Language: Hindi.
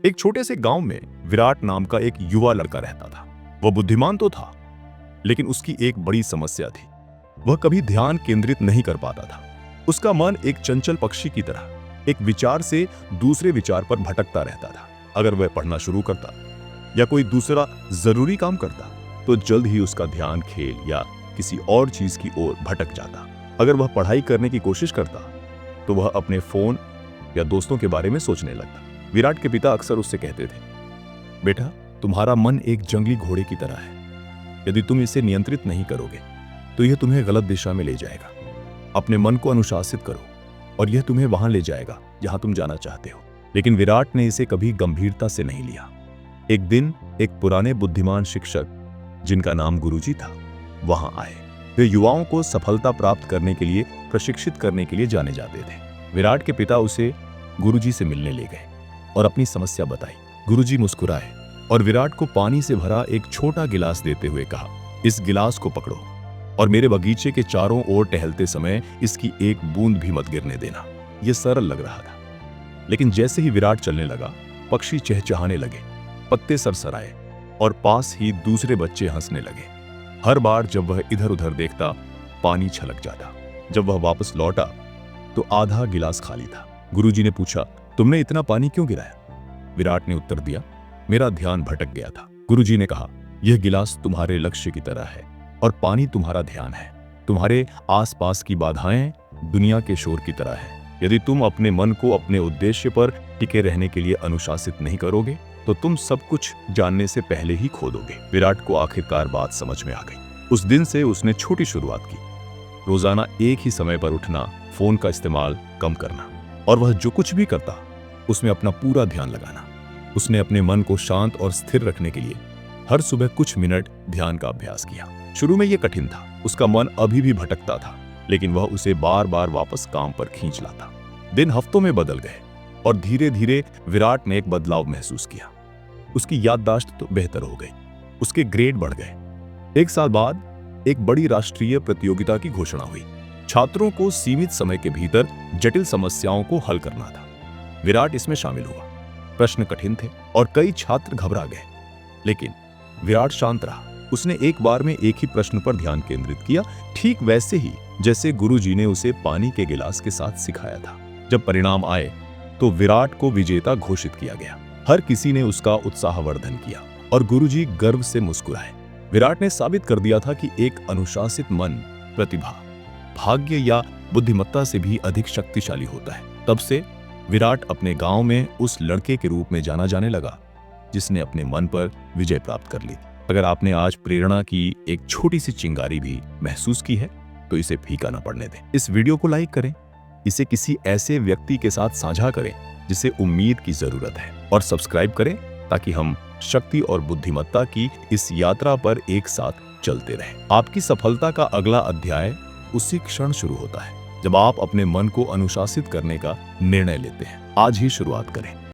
एक छोटे से गांव में विराट नाम का एक युवा लड़का रहता था। वह बुद्धिमान तो था, लेकिन उसकी एक बड़ी समस्या थी। वह कभी ध्यान केंद्रित नहीं कर पाता था। उसका मन एक चंचल पक्षी की तरह एक विचार से दूसरे विचार पर भटकता रहता था। अगर वह पढ़ना शुरू करता या कोई दूसरा जरूरी काम करता तो जल्द ही उसका ध्यान खेल या किसी और चीज की ओर भटक जाता। अगर वह पढ़ाई करने की कोशिश करता तो वह अपने फोन या दोस्तों के बारे में सोचने लगता। विराट के पिता अक्सर उससे कहते थे, बेटा, तुम्हारा मन एक जंगली घोड़े की तरह है। यदि तुम इसे नियंत्रित नहीं करोगे तो यह तुम्हें गलत दिशा में ले जाएगा। अपने मन को अनुशासित करो और यह तुम्हें वहां ले जाएगा जहां तुम जाना चाहते हो। लेकिन विराट ने इसे कभी गंभीरता से नहीं लिया। एक दिन एक पुराने बुद्धिमान शिक्षक, जिनका नाम गुरुजी था, वहां आए। वे युवाओं को सफलता प्राप्त करने के लिए प्रशिक्षित करने के लिए जाने जाते थे। विराट के पिता उसे गुरुजी से मिलने ले गए और अपनी समस्या बताई। गुरुजी मुस्कुराए और विराट को पानी से भरा एक छोटा गिलास देते हुए कहा, इस गिलास को पकड़ो और मेरे बगीचे के चारों ओर टहलते समय इसकी एक बूंद भी मत गिरने देना। यह सरल लग रहा था, लेकिन जैसे ही विराट चलने लगा, पक्षी चहचहाने लगे, पत्ते सरसराए और पास ही दूसरे बच्चे हंसने लगे। हर बार जब वह इधर उधर देखता, पानी छलक जाता। जब वह वापस लौटा तो आधा गिलास खाली था। गुरुजी ने पूछा, तुमने इतना पानी क्यों गिराया? विराट ने उत्तर दिया, मेरा ध्यान भटक गया था। गुरुजी ने कहा, यह गिलास तुम्हारे लक्ष्य की तरह है और पानी तुम्हारा ध्यान है। तुम्हारे आसपास की बाधाएं दुनिया के शोर की तरह है। यदि तुम अपने मन को अपने उद्देश्य पर टिके रहने के लिए अनुशासित नहीं करोगे तो तुम सब कुछ जानने से पहले ही खो दोगे। विराट को आखिरकार बात समझ में आ गई। उस दिन से उसने छोटी शुरुआत की, रोजाना एक ही समय पर उठना, फोन का इस्तेमाल कम करना और वह जो कुछ भी करता उसमें अपना पूरा ध्यान लगाना। उसने अपने मन को शांत और स्थिर रखने के लिए हर सुबह कुछ मिनट ध्यान का अभ्यास किया। शुरू में यह कठिन था, उसका मन अभी भी भटकता था, लेकिन वह उसे बार बार वापस काम पर खींच लाता। दिन हफ्तों में बदल गए और धीरे धीरे विराट ने एक बदलाव महसूस किया। उसकी याददाश्त तो बेहतर हो गई, उसके ग्रेड बढ़ गए। एक साल बाद एक बड़ी राष्ट्रीय प्रतियोगिता की घोषणा हुई। छात्रों को सीमित समय के भीतर जटिल समस्याओं को हल करना था। विराट इसमें शामिल हुआ। प्रश्न कठिन थे और कई छात्र घबरा गए, लेकिन विराट शांत रहा। उसने एक बार में एक ही प्रश्न पर ध्यान केंद्रित किया, ठीक वैसे ही जैसे गुरुजी ने उसे पानी के गिलास के साथ सिखाया था। जब परिणाम आए तो विराट को विजेता घोषित किया गया। हर किसी ने उसका उत्साहवर्धन किया और गुरुजी गर्व से मुस्कुराए। विराट ने साबित कर दिया था कि एक अनुशासित मन प्रतिभा, भाग्य या बुद्धिमत्ता से भी अधिक शक्तिशाली होता है। तब से विराट अपने गांव में उस लड़के के रूप में जाना जाने लगा जिसने अपने मन पर विजय प्राप्त कर ली। अगर आपने आज प्रेरणा की एक छोटी सी चिंगारी भी महसूस की है तो इसे फीका न पड़ने दें। इस वीडियो को लाइक करें, इसे किसी ऐसे व्यक्ति के साथ साझा करें जिसे उम्मीद की जरूरत है, और सब्सक्राइब करें ताकि हम शक्ति और बुद्धिमत्ता की इस यात्रा पर एक साथ चलते रहें। आपकी सफलता का अगला अध्याय उसी क्षण शुरू होता है जब आप अपने मन को अनुशासित करने का निर्णय लेते हैं। आज ही शुरुआत करें।